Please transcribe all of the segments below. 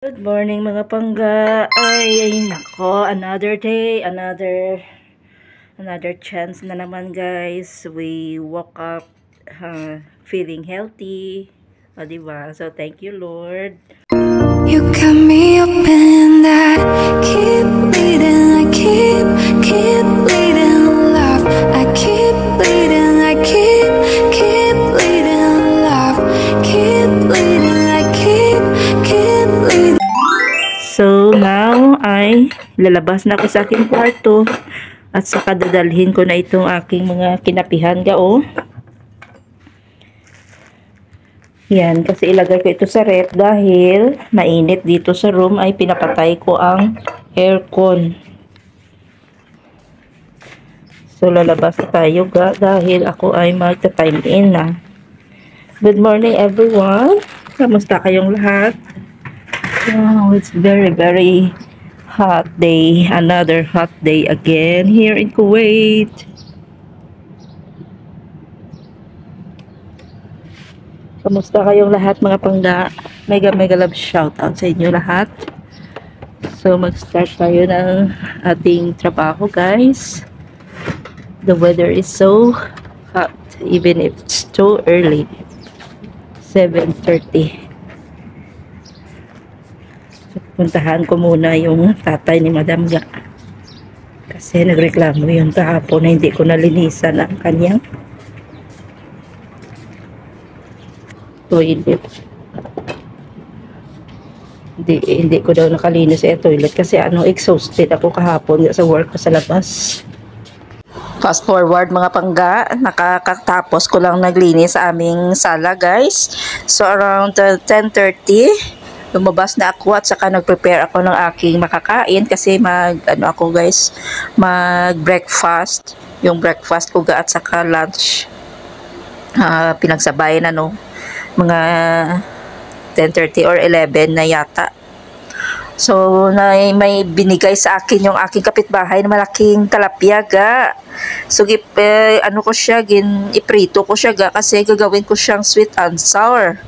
Good morning mga pangga. Ay nako, another day, another chance na naman guys. We woke up feeling healthy. O diba? So thank you Lord. You got me up in that. Keep bleeding, I keep bleeding love. I keep bleeding, I keep bleeding love. Keep bleeding, I keep bleeding. So now ay lalabas na ako sa aking kwarto at saka dadalhin ko na itong aking mga kinapihan gao. Yan, kasi ilagay ko ito sa rep dahil mainit dito sa room ay pinapatay ko ang aircon. So lalabas na tayo dahil ako ay magta-time in na. Good morning everyone. Kamusta kayong lahat? Wow, it's very hot day. Another hot day again here in Kuwait. Kamusta kayong lahat mga pangga? Mega love shout out sa inyo lahat. So mag-start tayo ng ating trabaho guys. The weather is so hot even if it's too early. 7:30. Puntahan ko muna yung tatay ni Madam Ga. Kasi nagreklamo yung kahapon na hindi ko nalinisan ang kanyang toilet. Hindi ko daw nakalinis yung toilet kasi exhausted ako kahapon sa work ko sa labas. Fast forward mga pangga, nakakatapos ko lang naglinis sa aming sala guys. So around 10:30 lumabas na ako at saka nag-prepare ako ng aking makakain kasi mag-breakfast. Yung breakfast ko at saka lunch. Pinagsabayan mga 10:30 or 11 na yata. So may binigay sa akin yung aking kapitbahay na malaking talapia ga. So ko siya, iprito ko siya ga kasi gagawin ko siyang sweet and sour.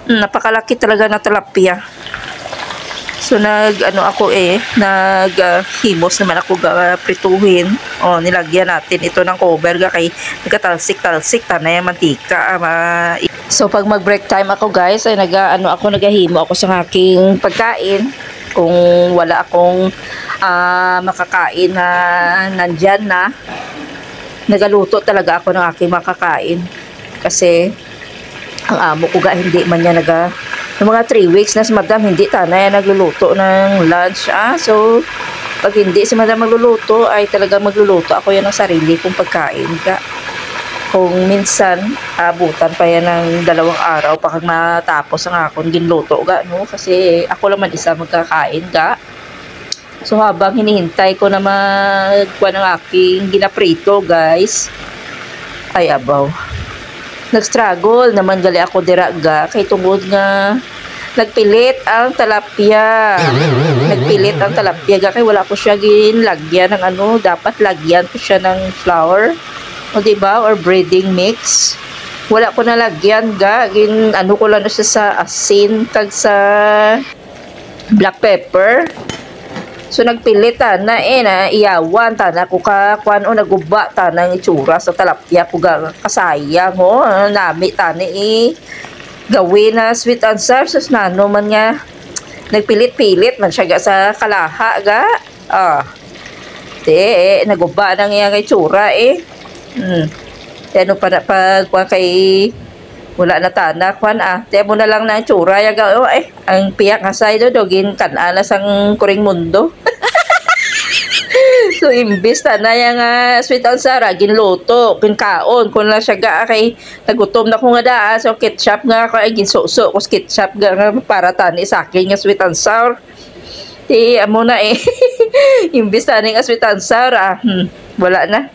Napakalaki talaga na talapia. So naghimos naman ako prituhin. Nilagyan natin ito ng cover kay nagkatalsik-talsik tanay mantika. So pag mag-break time ako guys ay naghahimo ako sa aking pagkain. Kung wala akong makakain na nandyan na, nagaluto talaga ako ng aking makakain. Kasi ang amo ko hindi man niya ng mga 3 weeks na si Madam hindi tanay nagluluto ng lunch. So pag hindi si Madam magluluto ay talaga magluluto ako yan ng sarili kong pagkain ka. Kung minsan abutan pa yan ng 2 araw pag matapos ang akong ginluto ga kasi ako lang man isa magkakain ga. So habang hinihintay ko na magkuha ng aking ginaprito guys ay abaw, nag-struggle naman gali ako diraga kay tungod nga nagpilit ang talapia ga kay wala ko siya ginlagyan ng dapat lagyan ko siya ng flour o diba or breading mix. Wala ko nalagyan ga ko lang siya sa asin kag sa black pepper. So nagpilit na iyawan na ko kuan naguba ng itsura sa talapia ko ga kasayang nami gawin na sweet and sour. Sus man nga nagpilit-pilit man siya ga sa kalaha ga. Naguba nang iyang itsura pag kay wala na tanak mo na lang na itsura yaga ang piyak nga side dogin kana sang kuring mundo. So imbis na yung sweet and sour ginluto kinkaon kun lang siya ga kay nagutom na ko nga daa. So ketchup nga ako ginsuso ko ketchup nga para tani sa akin nga sweet and sour amo na imbis na nga sweet and sour wala na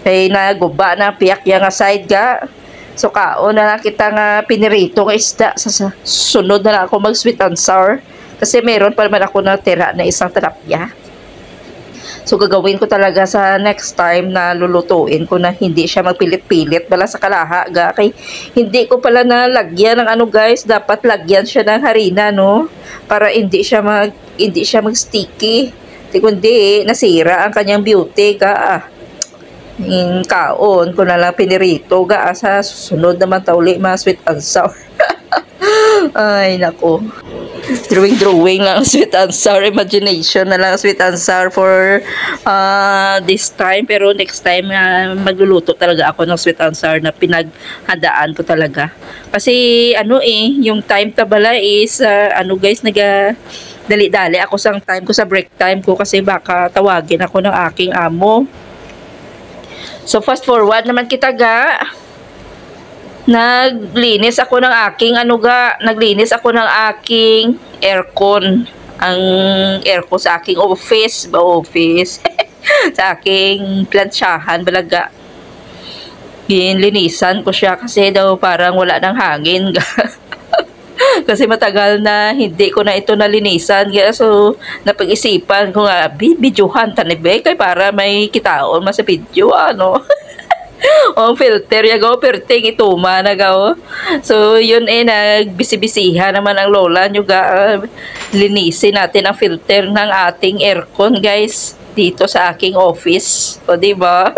kay naguba na piyak yang side ga. So kaon na lang kita nga pinirito nga isda sa sunod na lang ako mag sweet and sour kasi meron pa naman ako na tira na isang talapia. So gagawin ko talaga sa next time na lulutuin ko na hindi siya magpilit-pilit bala sa kalaha ga kay hindi ko pala nalagyan ng ano guys, dapat lagyan siya ng harina no para hindi siya mag-sticky. Kundi nasira ang kanyang beauty ga. Yung kaon ko na lang pinirito ga sa susunod naman tauli mga sweet and sour. Ay nako, drawing lang sweet and sour, imagination na lang sweet and sour for this time. Pero next time magluluto talaga ako ng sweet and sour na pinaghandaan ko talaga kasi ano yung time tabala is ano guys, dali-dali ako sa time ko, sa break time ko kasi baka tawagin ako ng aking amo. So fast forward naman kita ga. Naglinis ako ng aking aircon. Ang aircon sa aking office sa aking plantsahan balaga. Linisan ko siya kasi daw parang wala ng hangin. Kasi matagal na hindi ko na ito nalinisan. Kaya so napag-isipan ko nga videohan tanibay kay para may kitaon mas sa video ano. O filter yago perting ituma na gaw. So yun nagbisibisihan naman ang lola nyo ga. Linisin natin ang filter ng ating aircon guys dito sa aking office. O diba?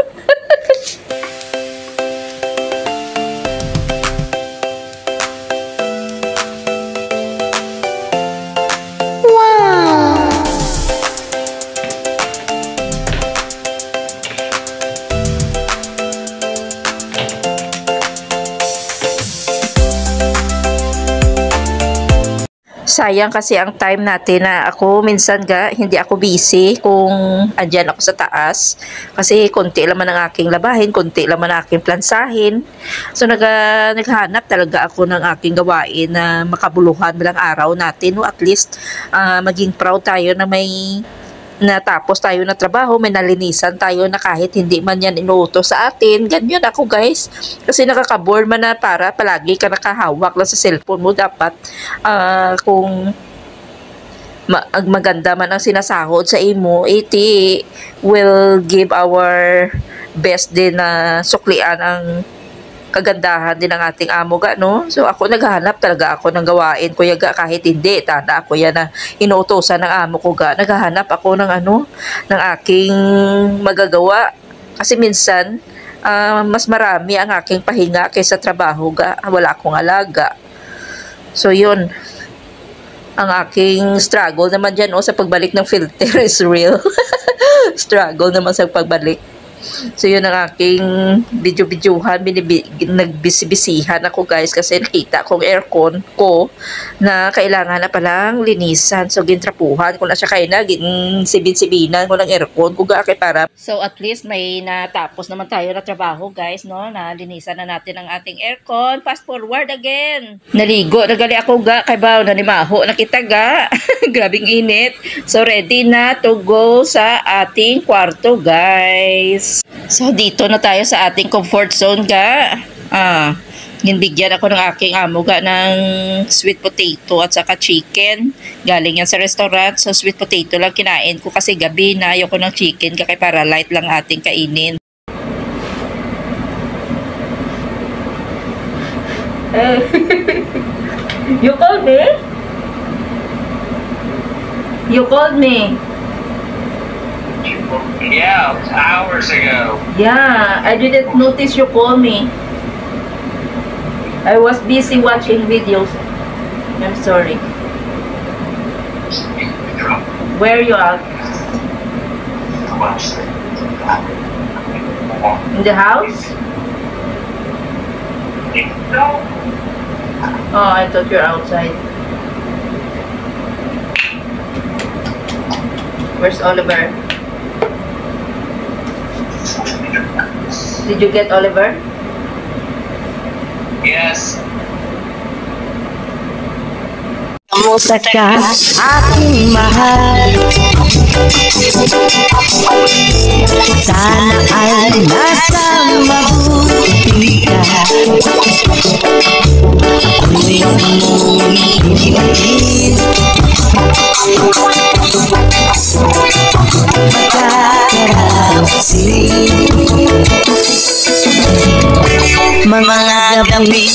Sayang kasi ang time natin na ako minsan hindi ako busy kung andyan ako sa taas kasi konti laman ang aking labahin, konti laman ang aking plansahin. So naghahanap talaga ako ng aking gawain na makabuluhan bilang araw natin, no? At least maging proud tayo na may natapos tayo na trabaho, may nalinisan tayo na kahit hindi man yan inuutos sa atin. Ganyan ako guys, kasi nakaka-bored man na para palagi ka nakahawak lang sa cellphone mo. Dapat kung maganda man ang sinasahod sa imo, iti will give our best din na suklian ang kagandahan din ng ating amo ga, no? So ako naghahanap talaga ako ng gawain ko yaga kahit hindi tanda ako yan na inuutosan ng amo ko ga. Naghahanap ako ng ng aking magagawa kasi minsan mas marami ang aking pahinga kaysa trabaho ga, wala akong alaga. So yun ang aking struggle naman dyan sa pagbalik ng filter is real. Struggle naman sa pagbalik. So yun ang aking video-videohan, nagbisibisihan ako guys kasi nakita kong aircon ko na kailangan na palang linisan. So gintrapuhan ko na siya kaya na sibin-sibinan ko ng aircon ko kay para. So at least may natapos naman tayo na trabaho guys, no? Na linisan na natin ang ating aircon. Fast forward again. Naligo, nagali ako kay baw na limaho nakita grabing init. So ready na to go sa ating kwarto guys. So dito na tayo sa ating comfort zone ginbigyan ako ng aking amo ng sweet potato at saka chicken. Galing yan sa restaurant. So sweet potato lang kinain ko kasi gabi na ayoko ng chicken kaya para light lang ating kainin. Hey. You called me? You called me? Yeah, hours ago. Yeah, I didn't notice you call me. I was busy watching videos. I'm sorry. Where you at? In the house? No. Oh, I thought you're outside. Where's Oliver? Did you get Oliver? Yes. Kamusta ka, aking mahal? Sana ay nasa mabuti ka. Ako'y mong hihimatin. kami